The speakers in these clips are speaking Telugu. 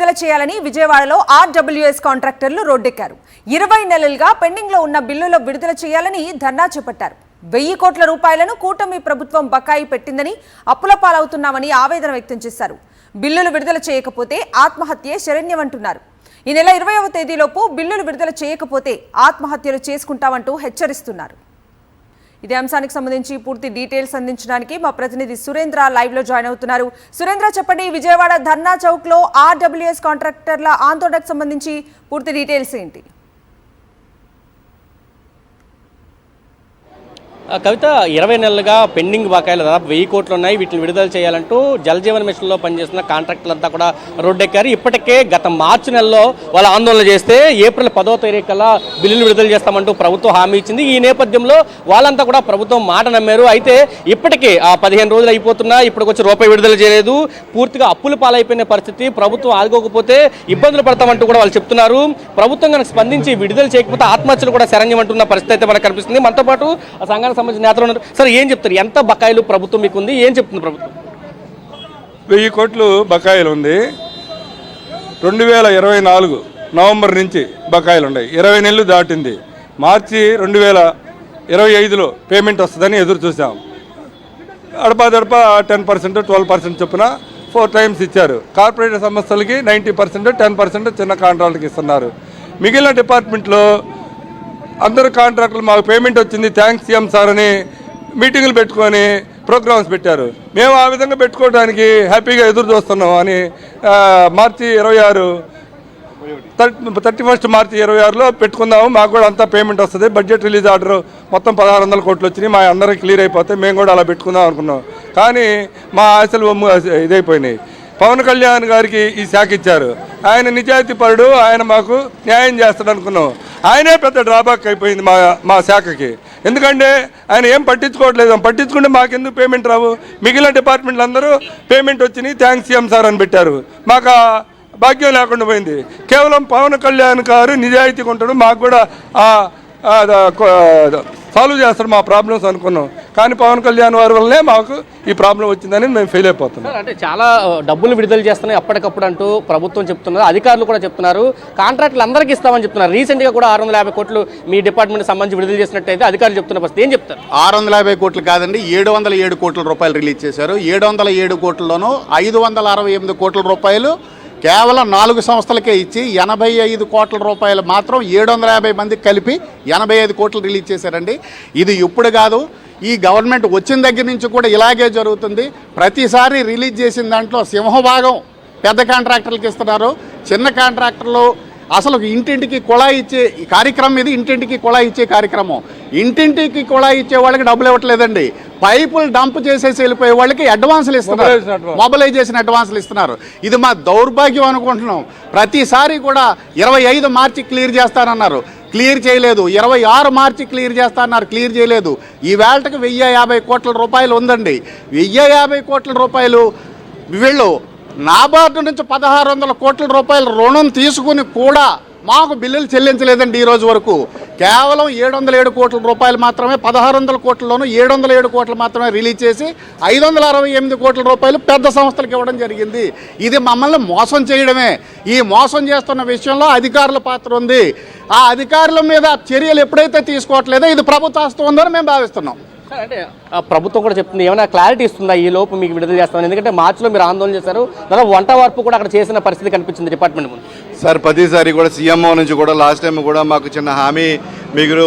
విడుదల చేయాలని విజయవాడలో ఆర్డబ్ల్యూఎస్ కాంట్రాక్టర్లు రోడ్డెక్కారు. 20 నెలలుగా పెండింగ్ లో ఉన్న బిల్లుల విడుదల చేయాలని ధర్నా చేపట్టారు. 1000 కోట్ల రూపాయలను కూటమి ప్రభుత్వం బకాయి పెట్టిందని, అప్పుల పాలవుతున్నామని ఆవేదన వ్యక్తం చేశారు. బిల్లులు విడుదల చేయకపోతే ఆత్మహత్యే శరణ్యమంటున్నారు. ఈ నెల 20వ తేదీలోపు బిల్లులు విడుదల చేయకపోతే ఆత్మహత్యలు చేసుకుంటామంటూ హెచ్చరిస్తున్నారు. ఇదే అంశానికి సంబంధించి పూర్తి డీటెయిల్స్ అందించడానికి మా ప్రతినిధి సురేంద్ర లైవ్ లో జాయిన్ అవుతున్నారు. సురేంద్ర, చెప్పండి, విజయవాడ ధర్నా చౌక్ లో ఆర్డబ్ల్యూఎస్ కాంట్రాక్టర్ల ఆందోళనకు సంబంధించి పూర్తి డీటెయిల్స్ ఏంటి? కవిత, 20 నెలలుగా పెండింగ్ బకాయిలు దాదాపు 1000 కోట్లు ఉన్నాయి. వీటిని విడుదల చేయాలంటూ జలజీవన్ మిషన్లో పనిచేస్తున్న కాంట్రాక్టర్లంతా కూడా రోడ్డెక్కారు. ఇప్పటికే గత మార్చి నెలలో వాళ్ళు ఆందోళన చేస్తే ఏప్రిల్ 10వ తేదీ కల్లా బిల్లులు విడుదల చేస్తామంటూ ప్రభుత్వం హామీ ఇచ్చింది. ఈ నేపథ్యంలో వాళ్ళంతా కూడా ప్రభుత్వం మాట నమ్మారు. అయితే ఇప్పటికే 15 రోజులు అయిపోతున్నా ఇప్పటికొచ్చి రూపాయి విడుదల చేయలేదు. పూర్తిగా అప్పులు పాలైపోయిన పరిస్థితి. ప్రభుత్వం ఆదుకోకపోతే ఇబ్బందులు పడతామంటూ కూడా వాళ్ళు చెప్తున్నారు. ప్రభుత్వం కనుక స్పందించి విడుదల చేయకపోతే ఆత్మహత్యలు కూడా శరణ్యమంటున్న పరిస్థితి అయితే మనకు కనిపిస్తుంది. మనతో పాటు ఆ సంఘానికి సంబంధించిన నేతలు ఉన్నారు. సార్, ఏం చెప్తారు? ఎంత బకాయిలు ప్రభుత్వం మీకు ఉంది? ఏం చెప్తుంది ప్రభుత్వం? 1000 కోట్లు బకాయిలు ఉంది. 2024 నవంబర్ నుంచి బకాయిలు ఉన్నాయి. 20 నెలలు దాటింది. మార్చి 2025లో పేమెంట్ వస్తుందని ఎదురు చూసాం. అడపా 10%, 12% చొప్పున 4 టైమ్స్ ఇచ్చారు. కార్పొరేట్ సంస్థలకి 90%, 10% చిన్న కాంట్రాక్టులకి ఇస్తున్నారు. మిగిలిన డిపార్ట్మెంట్లో అందరు కాంట్రాక్టులు మాకు పేమెంట్ వచ్చింది, థ్యాంక్స్ సీఎం సార్ అని మీటింగులు పెట్టుకొని ప్రోగ్రామ్స్ పెట్టారు. మేము ఆ విధంగా పెట్టుకోవడానికి హ్యాపీగా ఎదురు చూస్తున్నాం అని మార్చి 31 మార్చి 26లో పెట్టుకుందాము, మాకు కూడా అంతా పేమెంట్ వస్తుంది, బడ్జెట్ రిలీజ్ ఆర్డర్ మొత్తం 1600 కోట్లు వచ్చినాయి, మా అందరికి క్లియర్ అయిపోతే మేము కూడా అలా పెట్టుకుందాం అనుకున్నాం. కానీ మా ఆశలు ఇదైపోయినాయి. పవన్ కళ్యాణ్ గారికి ఈ శాఖ ఇచ్చారు. ఆయన నిజాయితీ పరుడు, ఆయన మాకు న్యాయం చేస్తాడు అనుకున్నాం. ఆయనే పెద్ద డ్రాబ్యాక్ అయిపోయింది మా శాఖకి. ఎందుకంటే ఆయన ఏం పట్టించుకోవట్లేదు. పట్టించుకుంటే మాకెందుకు పేమెంట్ రావు? మిగిలిన డిపార్ట్మెంట్లు అందరూ పేమెంట్ వచ్చినాయి, థ్యాంక్స్ సీఎం సార్ అని పెట్టారు. మాకు భాగ్యం లేకుండా పోయింది. కేవలం పవన్ కళ్యాణ్ గారు నిజాయితీగా ఉంటాడు, మాకు కూడా సాల్వ్ చేస్తారు మా ప్రాబ్లమ్స్ అనుకున్నాం. కానీ పవన్ కళ్యాణ్ వారి వల్లనే మాకు ఈ ప్రాబ్లం వచ్చిందని మేము ఫెయిల్ అయిపోతున్నాం. అంటే చాలా డబ్బులు విడుదల చేస్తున్నాయి అప్పటికప్పుడు అంటూ ప్రభుత్వం చెప్తున్నారు, అధికారులు కూడా చెప్తున్నారు. కాంట్రాక్టులు అందరికీ ఇస్తామని చెప్తున్నారు. రీసెంట్గా కూడా 650 కోట్లు మీ డిపార్ట్మెంట్ సంబంధించి విడుదల చేసినట్టయితే అధికారులు చెప్తున్న పరిస్థితి ఏం చెప్తారు? 650 కోట్లు కాదండి, 707 కోట్ల రూపాయలు రిలీజ్ చేశారు. 707 కోట్లలోనూ 568 కోట్ల రూపాయలు కేవలం 4 సంస్థలకే ఇచ్చి 85 కోట్ల రూపాయలు మాత్రం 750 మందికి కలిపి 85 కోట్లు రిలీజ్ చేశారండి. ఇది ఇప్పుడు కాదు, ఈ గవర్నమెంట్ వచ్చిన దగ్గర నుంచి కూడా ఇలాగే జరుగుతుంది. ప్రతిసారి రిలీజ్ చేసిన దాంట్లో సింహభాగం పెద్ద కాంట్రాక్టర్లకు ఇస్తున్నారు. చిన్న కాంట్రాక్టర్లు అసలు ఇంటింటికి కుళాయి ఇచ్చే కార్యక్రమం ఇది. ఇంటింటికి కుళాయి ఇచ్చే కార్యక్రమం. ఇంటింటికి కుళాయి ఇచ్చే వాళ్ళకి డబ్బులు ఇవ్వట్లేదండి. పైపులు డంప్ చేసేసి వెళ్ళిపోయే వాళ్ళకి అడ్వాన్సులు ఇస్తున్నారు, మొబిలైజేషన్ అడ్వాన్సులు ఇస్తున్నారు. ఇది మా దౌర్భాగ్యం అనుకుంటున్నాం. ప్రతిసారి కూడా 25 మార్చి క్లియర్ చేస్తానన్నారు, క్లియర్ చేయలేదు. 26 మార్చి క్లియర్ చేస్తానన్నారు, క్లియర్ చేయలేదు. ఈ వేళకి 1050 కోట్ల రూపాయలు ఉందండి. 1050 కోట్ల రూపాయలు వీళ్ళు నాబార్డు నుంచి 1600 కోట్ల రూపాయల రుణం తీసుకుని కూడా మాకు బిల్లులు చెల్లించలేదండి ఈ రోజు వరకు. కేవలం 707 కోట్ల రూపాయలు మాత్రమే, 1600 కోట్లలోనూ 707 కోట్లు మాత్రమే రిలీజ్ చేసి 568 కోట్ల రూపాయలు పెద్ద సంస్థలకు ఇవ్వడం జరిగింది. ఇది మమ్మల్ని మోసం చేయడమే. ఈ మోసం చేస్తున్న విషయంలో అధికారుల పాత్ర ఉంది. ఆ అధికారుల మీద చర్యలు ఎప్పుడైతే తీసుకోవట్లేదో ఇది ప్రభుత్వ హస్తం ఉందని మేము భావిస్తున్నాం. అంటే ప్రభుత్వం కూడా చెప్తుంది, ఏమైనా క్లారిటీ ఇస్తుందా ఈ లోపు మీకు విడుదల చేస్తామని? ఎందుకంటే మార్చిలో మీరు ఆందోళన చేశారు, దాదాపు వంట వార్పు కూడా అక్కడ చేసిన పరిస్థితి కనిపించింది డిపార్ట్మెంట్ ముందు. సార్, ప్రతిసారి కూడా సీఎంఓ నుంచి కూడా లాస్ట్ టైం కూడా మాకు చిన్న హామీ, మీరు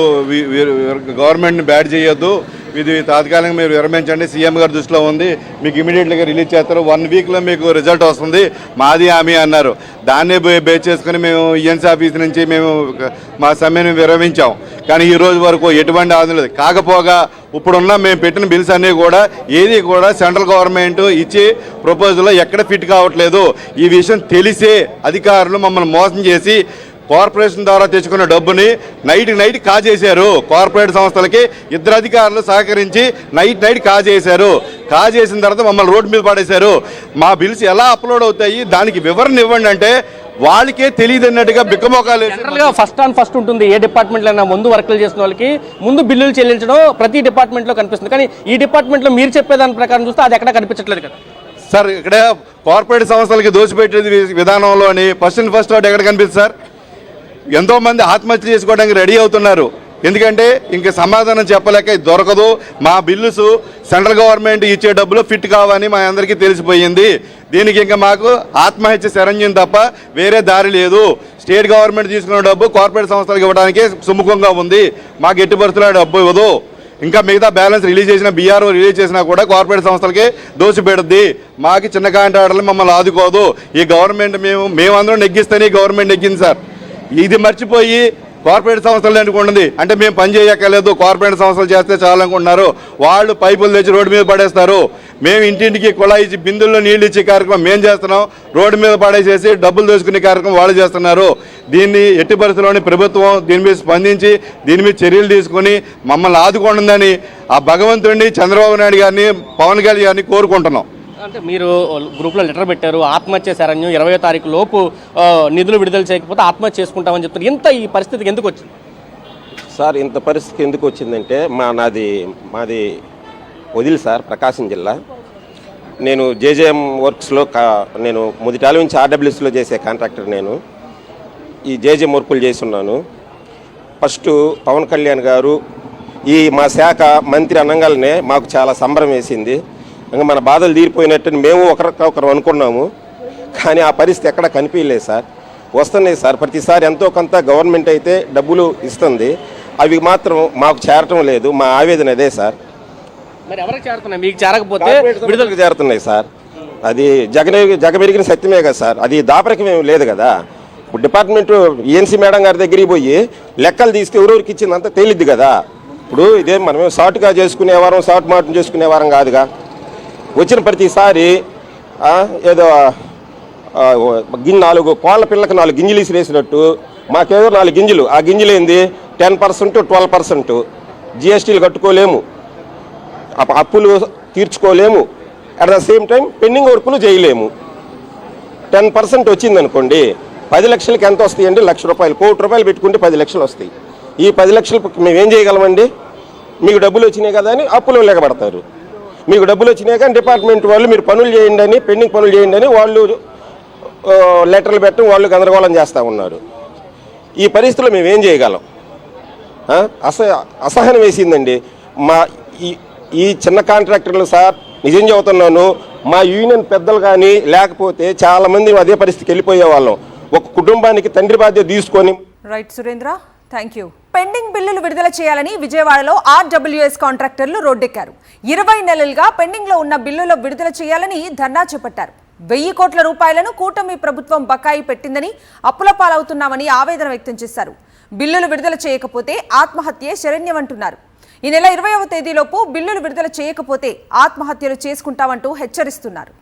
గవర్నమెంట్ని బ్యాడ్ చేయొద్దు, ఇది తాత్కాలికంగా మీరు విరమించండి, సీఎం గారి దృష్టిలో ఉంది, మీకు ఇమీడియట్గా రిలీజ్ చేస్తారు, 1 వీక్లో మీకు రిజల్ట్ వస్తుంది, మాది హామీ అన్నారు. దాన్నే బేస్ చేసుకుని మేము ఈఎన్సీ ఆఫీస్ నుంచి మేము మా సమ్మెను విరమించాం. కానీ ఈ రోజు వరకు ఎటువంటి ఆందోళన లేదు. కాకపోగా ఇప్పుడున్న మేము పెట్టిన బిల్స్ అన్నీ కూడా ఏది కూడా సెంట్రల్ గవర్నమెంట్ ఇచ్చి ప్రపోజల్లో ఎక్కడ ఫిట్ కావట్లేదు. ఈ విషయం తెలిసే అధికారులు మమ్మల్ని మోసం చేసి కార్పొరేషన్ ద్వారా తెచ్చుకున్న డబ్బుని నైట్ కాజేశారు. కార్పొరేట్ సంస్థలకి 2 అధికారులు సహకరించి నైట్ కాజేశారు. కాజేసిన తర్వాత మమ్మల్ని రోడ్డు మీద పడేశారు. మా బిల్స్ ఎలా అప్లోడ్ అవుతాయి దానికి వివరణ ఇవ్వండి అంటే వాళ్ళకే తెలియదు అన్నట్టుగా బిక్కమోకాలు. ఫస్ట్ ఉంటుంది ఏ డిపార్ట్మెంట్లో అయినా. ముందు వర్క్లు చేసిన వాళ్ళకి ముందు బిల్లులు చెల్లించడం ప్రతి డిపార్ట్మెంట్లో కనిపిస్తుంది. కానీ ఈ డిపార్ట్మెంట్లో మీరు చెప్పేదాని ప్రకారం చూస్తే అది ఎక్కడ కనిపించట్లేదు కదా సార్ ఇక్కడ కార్పొరేట్ సంస్థలకి దోచిపెట్టే విధానంలోని ఫస్ట్ వాటి ఎక్కడ కనిపిస్తుంది సార్? ఎంతోమంది ఆత్మహత్య చేసుకోవడానికి రెడీ అవుతున్నారు. ఎందుకంటే ఇంక సమాధానం చెప్పలేక ఇది దొరకదు. మా బిల్లుస్ సెంట్రల్ గవర్నమెంట్ ఇచ్చే డబ్బులు ఫిట్ కావని మా అందరికీ తెలిసిపోయింది. దీనికి ఇంకా మాకు ఆత్మహత్య శరణ్యం తప్ప వేరే దారి లేదు. స్టేట్ గవర్నమెంట్ తీసుకున్న డబ్బు కార్పొరేట్ సంస్థలకు ఇవ్వడానికి సుముఖంగా ఉంది. మాకు ఎట్టి పరిస్థితుల్లో డబ్బు ఇవ్వదు. ఇంకా మిగతా బ్యాలెన్స్ రిలీజ్ చేసిన బీఆర్ఓ రిలీజ్ చేసినా కూడా కార్పొరేట్ సంస్థలకే దోచిపెడుద్ది. మాకు చిన్న కాంట్రాక్టర్లు మమ్మల్ని ఆదుకోదు. ఈ గవర్నమెంట్ మేమందరం నెగ్గిస్తేనే ఈ గవర్నమెంట్ నెగ్గింది సార్. ఇది మర్చిపోయి కార్పొరేట్ సంస్థలు అనుకుంటుంది. అంటే మేము పని చేయక్కర్లేదు, కార్పొరేట్ సంస్థలు చేస్తే చాలనుకుంటున్నారు. వాళ్ళు పైపులు తెచ్చి రోడ్డు మీద పడేస్తారు. మేము ఇంటింటికి కుళాయి ఇచ్చి బిందుల్లో నీళ్ళు ఇచ్చే కార్యక్రమం మేము చేస్తున్నాం. రోడ్డు మీద పడేసేసి డబ్బులు దోచుకునే కార్యక్రమం వాళ్ళు చేస్తున్నారు. దీన్ని ఎట్టి పరిస్థితుల్లోని ప్రభుత్వం దీని మీద స్పందించి దీని మీద చర్యలు తీసుకుని మమ్మల్ని ఆదుకుంటుందని ఆ భగవంతుడిని, చంద్రబాబు నాయుడు గారిని, పవన్ కళ్యాణ్ గారిని కోరుకుంటున్నాం. అంటే మీరు గ్రూప్లో లెటర్ పెట్టారు, ఆత్మహత్య శరణ్యం 20వ తారీఖు లోపు నిధులు విడుదల చేయకపోతే ఆత్మహత్య చేసుకుంటామని చెప్తారు. ఇంత ఈ పరిస్థితికి ఎందుకు వచ్చింది సార్? ఇంత పరిస్థితి ఎందుకు వచ్చిందంటే మాది వదిలి సార్, ప్రకాశం జిల్లా. నేను జేజేఎం వర్క్స్లో నేను మొదటి నుంచి ఆర్డబ్ల్యూఎస్లో చేసే కాంట్రాక్టర్. నేను ఈ జేజేఎం వర్కులు చేసి ఉన్నాను. ఫస్ట్ పవన్ కళ్యాణ్ గారు మా శాఖ మంత్రి అనగానే మాకు చాలా సంబరం వేసింది. ఇంకా మన బాధలు తీరిపోయినట్టు మేము ఒకరికొకరు అనుకున్నాము. కానీ ఆ పరిస్థితి ఎక్కడ కనిపించలేదు సార్. వస్తున్నాయి సార్, ప్రతిసారి ఎంతో కొంత గవర్నమెంట్ అయితే డబ్బులు ఇస్తుంది, అవి మాత్రం మాకు చేరటం లేదు. మా ఆవేదన అదే సార్. మరి ఎవరికి చేరుతున్నాయి? మీకు చేరకపోతే విడుదలకు చేరుతున్నాయి సార్. అది జగమెరిగిన సత్యమే కదా సార్. అది దాపరికం ఏమి లేదు కదా. ఇప్పుడు డిపార్ట్మెంట్ ఈఎన్సీ మేడం గారి దగ్గరికి పోయి లెక్కలు తీస్తే ఎవరెవరికి ఇచ్చిందంతా తేలిద్ది కదా. ఇప్పుడు ఇదే మనమే షార్ట్గా చేసుకునేవారం, షార్ట్ మార్టం చేసుకునేవారం కాదుగా. వచ్చిన ప్రతిసారి ఏదో 4 కోళ్ళ పిల్లకి 4 గింజలు వేసినట్టు మాకేదో 4 గింజలు. ఆ గింజలు ఏంది 10%, 12%. జిఎస్టీలు కట్టుకోలేము, అప్పులు తీర్చుకోలేము, at the same time pending వర్కులు చేయలేము. 10% వచ్చిందనుకోండి, 10 లక్షలకి ఎంత వస్తాయండి? ₹1,00,000. ₹1 కోటి పెట్టుకుంటే 10 లక్షలు వస్తాయి. ఈ 10 లక్షలు మేమేం చేయగలమండి? మీకు డబ్బులు వచ్చినాయి కదా అని అప్పులు లెక్కబడతారు. మీకు డబ్బులు వచ్చినాయి కానీ డిపార్ట్మెంట్ వాళ్ళు మీరు పనులు చేయండి అని, పెండింగ్ పనులు చేయండి అని వాళ్ళు లెటర్లు పెట్టడం, వాళ్ళు గందరగోళం చేస్తూ ఉన్నారు. ఈ పరిస్థితుల్లో మేమేం చేయగలం? అసహనం వేసిందండి ఈ చిన్న కాంట్రాక్టర్లు సార్. నిజం చెబుతున్నాను, మా యూనియన్ పెద్దలు కానీ లేకపోతే చాలామంది అదే పరిస్థితికి వెళ్ళిపోయే వాళ్ళం. ఒక కుటుంబానికి తండ్రి బాధ్యత తీసుకొని. Right Surendra, thank you. Pending బిల్లులు విడుదల చేయాలని విజయవాడలో ఆర్డబ్ల్యూఎస్ కాంట్రాక్టర్లు రోడ్డెక్కారు. 20 నెలలుగా పెండింగ్ లో ఉన్న బిల్లుల విడుదల చేయాలని ధర్నా చేపట్టారు. 1000 కోట్ల రూపాయలను కూటమి ప్రభుత్వం బకాయి పెట్టిందని, అప్పుల పాలవుతున్నామని ఆవేదన వ్యక్తం చేశారు. బిల్లులు విడుదల చేయకపోతే ఆత్మహత్యే శరణ్యమంటున్నారు. ఈ నెల 20వ తేదీలోపు బిల్లులు విడుదల చేయకపోతే ఆత్మహత్యలు చేసుకుంటామంటూ హెచ్చరిస్తున్నారు.